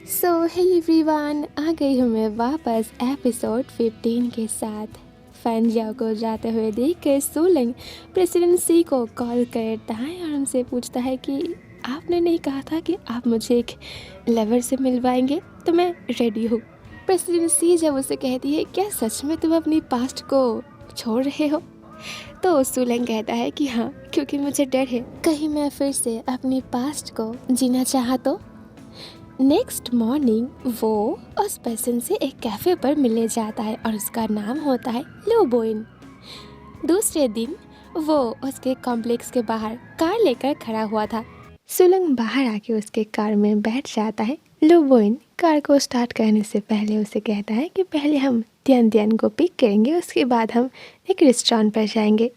सो hey everyone, आ गई हूँ मैं वापस एपिसोड 15 के साथ। फैंजिया को जाते हुए देख कर सोलंग प्रेसिडेंट सी को कॉल करता है और उनसे पूछता है कि आपने नहीं कहा था कि आप मुझे एक लवर से मिलवाएंगे, तो मैं रेडी हूँ। प्रेसिडेंट सी जब उसे कहती है क्या सच में तुम अपनी पास्ट को छोड़ रहे हो, तो सोलंग कहता है कि हाँ, क्योंकि मुझे डर है कहीं मैं फिर से अपनी पास्ट को जीना चाहा तो। नेक्स्ट मॉर्निंग वो उस पर्सन से एक कैफ़े पर मिलने जाता है और उसका नाम होता है लो बोइन। दूसरे दिन वो उसके कॉम्प्लेक्स के बाहर कार लेकर खड़ा हुआ था। सुलंग बाहर आके उसके कार में बैठ जाता है। लो बोइन कार को स्टार्ट करने से पहले उसे कहता है कि पहले हम तियान तियान को पिक करेंगे, उसके बाद हम एक रेस्टोरेंट पर जाएंगे।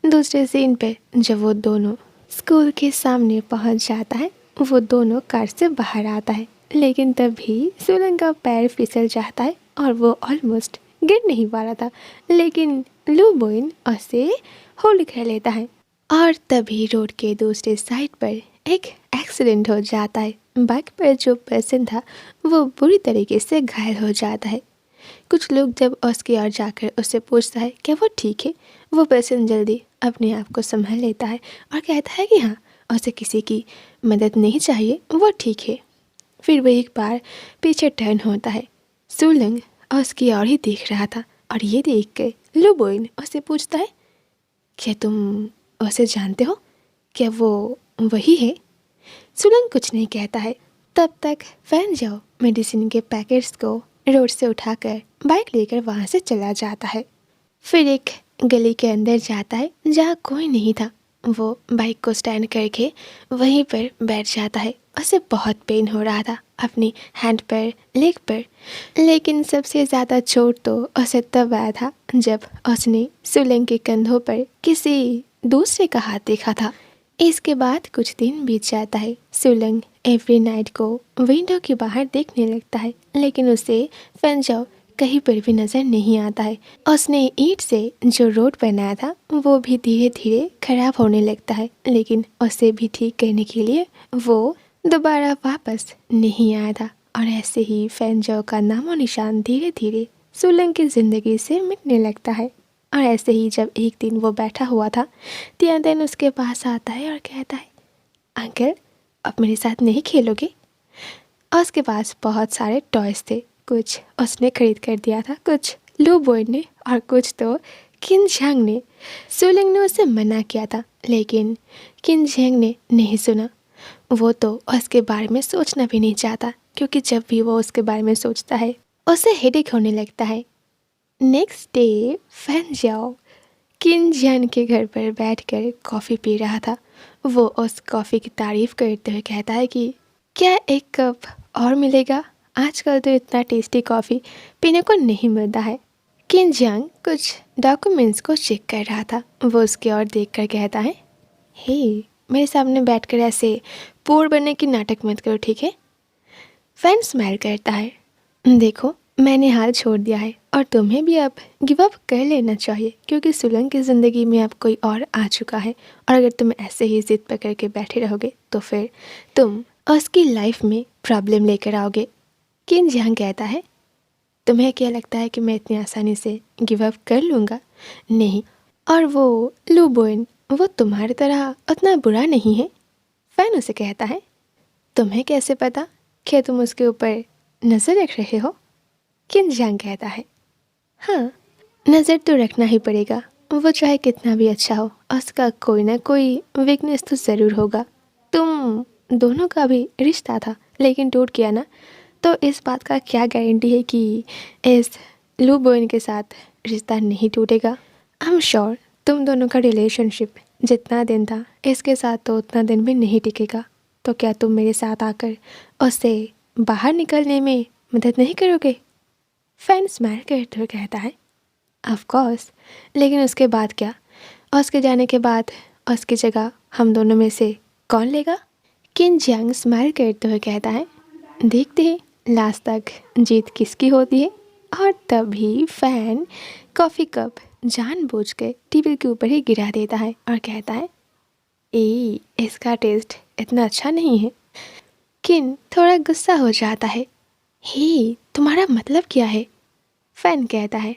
दूसरे सीन पे जब वो दोनों स्कूल के सामने पहुंच जाता है, वो दोनों कार से बाहर आता है, लेकिन तभी सुलंग का पैर फिसल जाता है और वो ऑलमोस्ट गिर नहीं पा रहा था, लेकिन लू बोइन उसे होल्ड कर लेता है और तभी रोड के दूसरे साइड पर एक एक्सीडेंट हो जाता है। बाइक पर जो पर्सन था वो बुरी तरीके से घायल हो जाता है। कुछ लोग जब उसकी ओर जाकर उससे पूछता है क्या वो ठीक है, वो पर्सन जल्दी अपने आप को संभाल लेता है और कहता है कि हाँ, उसे किसी की मदद नहीं चाहिए, वो ठीक है। फिर वो एक बार पीछे टर्न होता है। सुलंग उसकी ओर ही देख रहा था और ये देख कर लो बोइन उससे पूछता है क्या तुम उसे जानते हो, क्या वो वही है? सुलंग कुछ नहीं कहता है। तब तक फैन जाओ मेडिसिन के पैकेट्स को रोड से उठाकर बाइक लेकर वहाँ से चला जाता है। फिर एक गली के अंदर जाता है जहाँ कोई नहीं था। वो बाइक को स्टैंड करके वहीं पर बैठ जाता है। उसे बहुत पेन हो रहा था अपनी हैंड पर, लेग पर, लेकिन सबसे ज़्यादा चोट तो उसे तब आया था जब उसने सुलंग के कंधों पर किसी दूसरे का हाथ देखा था। इसके बाद कुछ दिन बीत जाता है। सुलंग एवरी नाइट को विंडो के बाहर देखने लगता है, लेकिन उसे फैंजाओ कहीं पर भी नज़र नहीं आता है। उसने ईंट से जो रोड बनाया था वो भी धीरे धीरे खराब होने लगता है, लेकिन उसे भी ठीक करने के लिए वो दोबारा वापस नहीं आया था। और ऐसे ही फैंजाओ का नामो निशान धीरे धीरे सुलंग की ज़िंदगी से मिटने लगता है। और ऐसे ही जब एक दिन वो बैठा हुआ था, तियान उसके पास आता है और कहता है अंकल, अब मेरे साथ नहीं खेलोगे? उसके पास बहुत सारे टॉयज़ थे। कुछ उसने खरीद कर दिया था, कुछ लू बॉय ने और कुछ तो किन झंग ने। सुलंग ने उसे मना किया था, लेकिन किन झंग ने नहीं सुना। वो तो उसके बारे में सोचना भी नहीं चाहता, क्योंकि जब भी वो उसके बारे में सोचता है उसे हेडेक होने लगता है। नेक्स्ट डे फैन जाओ किन जन के घर पर बैठकर कॉफ़ी पी रहा था। वो उस कॉफ़ी की तारीफ़ करते हुए कहता है कि क्या एक कप और मिलेगा? आजकल तो इतना टेस्टी कॉफ़ी पीने को नहीं मिलता है। किन जंग कुछ डॉक्यूमेंट्स को चेक कर रहा था। वो उसकी ओर देखकर कहता है हे, मेरे सामने बैठकर ऐसे पोर बनने की नाटक मत करो, ठीक है? फैन स्माइल करता है, देखो मैंने हाल छोड़ दिया है और तुम्हें भी अब गिव अप कर लेना चाहिए, क्योंकि सुलंग की ज़िंदगी में अब कोई और आ चुका है। और अगर तुम ऐसे ही जिद पकड़ के बैठे रहोगे तो फिर तुम उसकी लाइफ में प्रॉब्लम लेकर आओगे। किन जहां कहता है तुम्हें क्या लगता है कि मैं इतनी आसानी से गिव अप कर लूँगा? नहीं। और वो लू बोइन, वो तुम्हारी तरह उतना बुरा नहीं है। फैन उसे कहता है तुम्हें कैसे पता? क्या तुम उसके ऊपर नज़र रख रहे हो? किन जंग कहता है हाँ, नज़र तो रखना ही पड़ेगा। वो चाहे कितना भी अच्छा हो, उसका कोई ना कोई वीकनेस तो ज़रूर होगा। तुम दोनों का भी रिश्ता था, लेकिन टूट गया ना, तो इस बात का क्या गारंटी है कि इस लू बोइन के साथ रिश्ता नहीं टूटेगा? आई एम श्योर तुम दोनों का रिलेशनशिप जितना दिन था, इसके साथ तो उतना दिन भी नहीं टिकेगा। तो क्या तुम मेरे साथ आकर उससे बाहर निकलने में मदद नहीं करोगे? फैन स्माइल करते हुए कहता है ऑफ कोर्स, लेकिन उसके बाद क्या? उसके जाने के बाद उसकी जगह हम दोनों में से कौन लेगा? किन जियांग स्माइल करते हुए कहता है देखते हैं लास्ट तक जीत किसकी होती है। और तभी फैन कॉफ़ी कप जानबूझ के टेबल के ऊपर ही गिरा देता है और कहता है इसका टेस्ट इतना अच्छा नहीं है। किन थोड़ा गुस्सा हो जाता है। हे, तुम्हारा मतलब क्या है? फैन कहता है,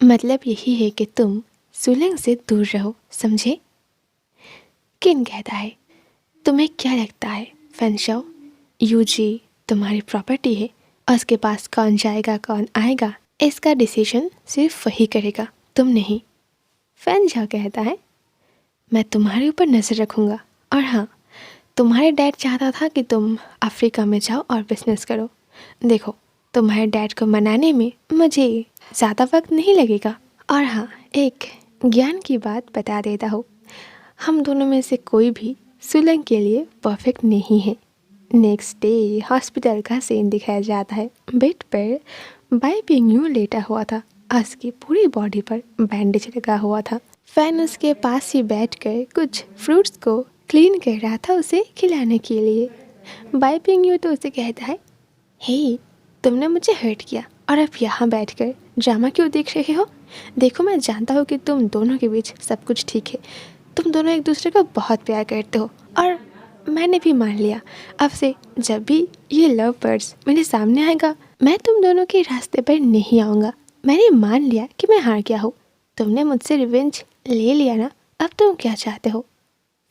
मतलब यही है कि तुम सुलंग से दूर रहो, समझे? किन कहता है, तुम्हें क्या लगता है फैनशाओ, यूजी तुम्हारी प्रॉपर्टी है और उसके पास कौन जाएगा कौन आएगा इसका डिसीजन सिर्फ वही करेगा, तुम नहीं। फैनशाओ कहता है, मैं तुम्हारे ऊपर नज़र रखूँगा और हाँ, तुम्हारे डैड चाहता था कि तुम अफ्रीका में जाओ और बिजनेस करो। देखो, तुम्हारे डैड को मनाने में मुझे ज़्यादा वक्त नहीं लगेगा। और हाँ, एक ज्ञान की बात बता देता हूँ, हम दोनों में से कोई भी सुलंग के लिए परफेक्ट नहीं है। नेक्स्ट डे हॉस्पिटल का सीन दिखाया जाता है। बेड पर बाई पिंग लेटा हुआ था। उसकी पूरी बॉडी पर बैंडेज लगा हुआ था। फैन उसके पास ही बैठकर कुछ फ्रूट्स को क्लीन कर रहा था उसे खिलाने के लिए। बाई पिंग तो उसे कहता है, हे, तुमने मुझे हर्ट किया और अब यहाँ बैठकर ड्रामा क्यों देख रहे हो? देखो, मैं जानता हूँ कि तुम दोनों के बीच सब कुछ ठीक है। तुम दोनों एक दूसरे को बहुत प्यार करते हो और मैंने भी मान लिया, अब से जब भी ये लव बर्ड्स मेरे सामने आएगा मैं तुम दोनों के रास्ते पर नहीं आऊँगा। मैंने मान लिया कि मैं हार गया हूँ। तुमने मुझसे रिवेंज ले लिया ना, अब तुम क्या चाहते हो?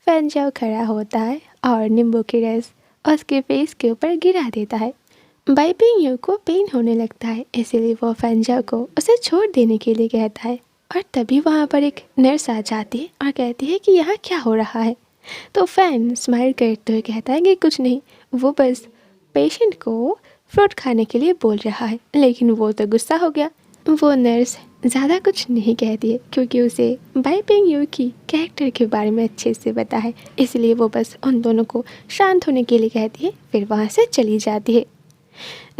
फैनशाओ खड़ा होता है और नींबू की रस उसके फेस के ऊपर गिरा देता है। बाई पिंग को पेन होने लगता है, इसीलिए वो फैनशाओ को उसे छोड़ देने के लिए कहता है। और तभी वहाँ पर एक नर्स आ जाती है और कहती है कि यहाँ क्या हो रहा है। तो फैन स्माइल करते हुए कहता है कि कुछ नहीं, वो बस पेशेंट को फ्रूट खाने के लिए बोल रहा है। लेकिन वो तो गुस्सा हो गया। वो नर्स ज़्यादा कुछ नहीं कहती है क्योंकि उसे बाई पिंग यू की कैरेक्टर के बारे में अच्छे से पता है, इसलिए वो बस उन दोनों को शांत होने के लिए कहती है, फिर वहाँ से चली जाती है।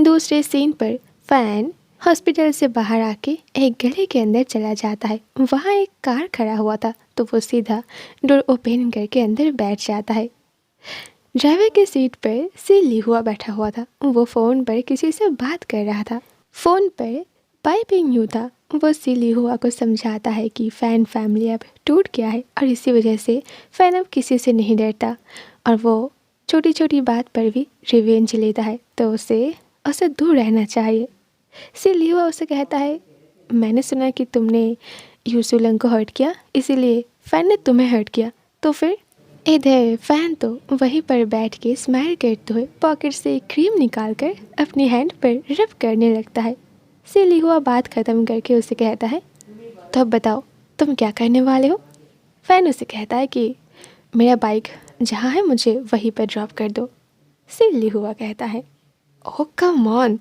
दूसरे सीन पर फैन हॉस्पिटल से बाहर आके एक गली के अंदर चला जाता है। वहाँ एक कार खड़ा हुआ था तो वो सीधा डोर ओपन करके अंदर बैठ जाता है। ड्राइवर की सीट पर सी लिहुआ बैठा हुआ था। वो फ़ोन पर किसी से बात कर रहा था। फ़ोन पर बाई पिंग यू था। वो सी लिहुआ को समझाता है कि फ़ैन फैमिली अब टूट गया है और इसी वजह से फ़ैन अब किसी से नहीं डरता और वो छोटी छोटी बात पर भी रिवेंज लेता है, तो उसे दूर रहना चाहिए। सी लिहुआ उसे कहता है, मैंने सुना कि तुमने यूसुलंग को हर्ट किया, इसीलिए फ़ैन ने तुम्हें हर्ट किया। तो फिर इधर फैन तो वहीं पर बैठ के स्माइल करते हुए पॉकेट से क्रीम निकाल कर अपनी हैंड पर रब करने लगता है। सी लिहुआ बात ख़त्म करके उसे कहता है, तो अब बताओ तुम क्या करने वाले हो? फैन उसे कहता है कि मेरा बाइक जहाँ है मुझे वहीं पर ड्रॉप कर दो। सी लिहुआ कहता है, ओह कम ऑन,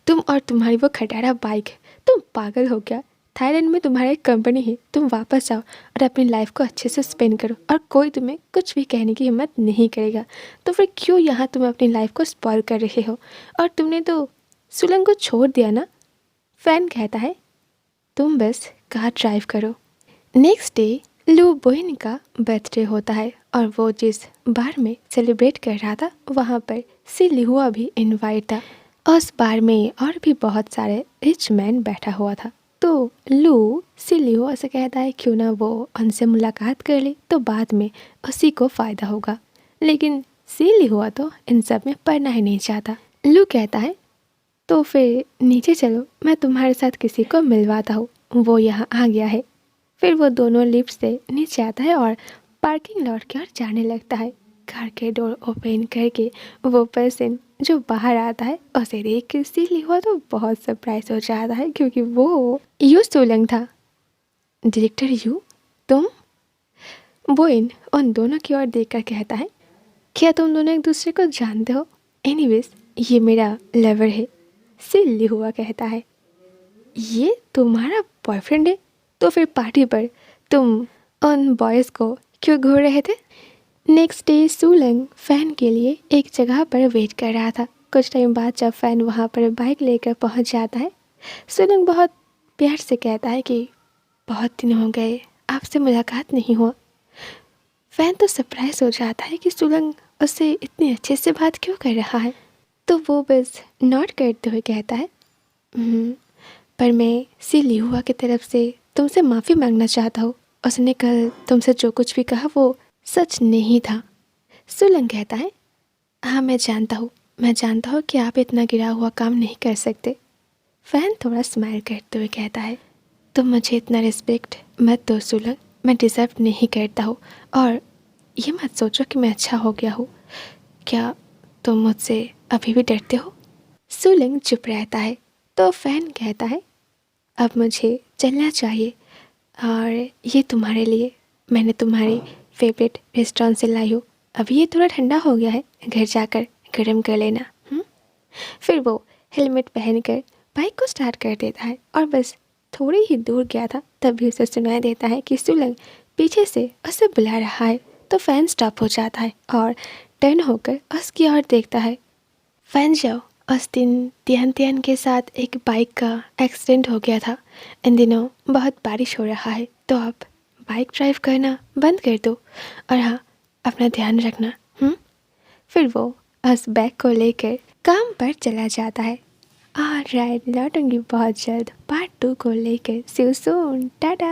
तुम और तुम्हारी वो खटारा बाइक, तुम पागल हो क्या? थाईलैंड में तुम्हारा एक कंपनी है, तुम वापस जाओ और अपनी लाइफ को अच्छे से स्पेंड करो और कोई तुम्हें कुछ भी कहने की हिम्मत नहीं करेगा। तो फिर क्यों यहाँ तुम अपनी लाइफ को स्पॉइल कर रहे हो? और तुमने तो सुलंग को छोड़ दिया ना? फैन कहता है, तुम बस कार ड्राइव करो। नेक्स्ट डे लू बोइन का बर्थडे होता है और वो जिस बार में सेलिब्रेट कर रहा था वहाँ पर सी लिहुआ भी इनवाइट था। उस बार में और भी बहुत सारे रिच मैन बैठा हुआ था। तो लू सी लिहुआ से कहता है क्यों ना वो उनसे मुलाकात कर ले, तो बाद में उसी को फ़ायदा होगा। लेकिन सी लिहुआ तो इन सब में पढ़ना ही नहीं चाहता। लू कहता है, तो फिर नीचे चलो, मैं तुम्हारे साथ किसी को मिलवाता हूँ, वो यहाँ आ गया है। फिर वो दोनों लिफ्ट से नीचे आता है और पार्किंग लॉट की ओर जाने लगता है। कार के डोर ओपन करके वो पर्सन जो बाहर आता है उसे देख के सी लिहुआ तो बहुत सरप्राइज हो जाता है क्योंकि वो यू सुलंग था। डायरेक्टर यू, तुम? बोइन उन दोनों की ओर देखकर कहता है, क्या तुम दोनों एक दूसरे को जानते हो? एनीवेज, ये मेरा लवर है। सी लिहुआ कहता है, ये तुम्हारा बॉयफ्रेंड है? तो फिर पार्टी पर तुम उन बॉयज़ को क्यों घूर रहे थे? नेक्स्ट डे सुलंग फ़ैन के लिए एक जगह पर वेट कर रहा था। कुछ टाइम बाद जब फ़ैन वहाँ पर बाइक लेकर पहुँच जाता है, सुलंग बहुत प्यार से कहता है कि बहुत दिन हो गए आपसे मुलाकात नहीं हुआ। फ़ैन तो सरप्राइज हो जाता है कि सुलंग उससे इतनी अच्छे से बात क्यों कर रहा है। तो वो बस नॉट करते हुए कहता है, पर मैं सी लिहुआ की तरफ से तुमसे माफ़ी मांगना चाहता हूँ। उसने कल तुमसे जो कुछ भी कहा वो सच नहीं था। सुलंग कहता है, हाँ मैं जानता हूँ, मैं जानता हूँ कि आप इतना गिरा हुआ काम नहीं कर सकते। फैन थोड़ा स्माइल करते हुए कहता है, तुम मुझे इतना रिस्पेक्ट मत दो सुलंग, मैं डिज़र्व नहीं करता हूँ। और ये मत सोचो कि मैं अच्छा हो गया हूँ। क्या तुम मुझसे अभी भी डरते हो? सुलंग चुप रहता है तो फैन कहता है, अब मुझे चलना चाहिए और ये तुम्हारे लिए मैंने तुम्हारे फेवरेट रेस्टोरेंट से लाई हूँ। अभी ये थोड़ा ठंडा हो गया है, घर जाकर गर्म कर लेना। फिर वो हेलमेट पहनकर बाइक को स्टार्ट कर देता है और बस थोड़ी ही दूर गया था तभी उसे सुनाई देता है कि सुलंग पीछे से उसे बुला रहा है। तो फैन स्टॉप हो जाता है और टर्न होकर उसकी ओर देखता है। फैन जाओ, उस दिन तियान तियान के साथ एक बाइक का एक्सीडेंट हो गया था। इन दिनों बहुत बारिश हो रहा है तो आप बाइक ड्राइव करना बंद कर दो और हाँ, अपना ध्यान रखना। फिर वो उस बैग को लेकर काम पर चला जाता है। और राइट, लौटूंगी बहुत जल्द पार्ट 2 को लेकर। सी यू सून, टाटा।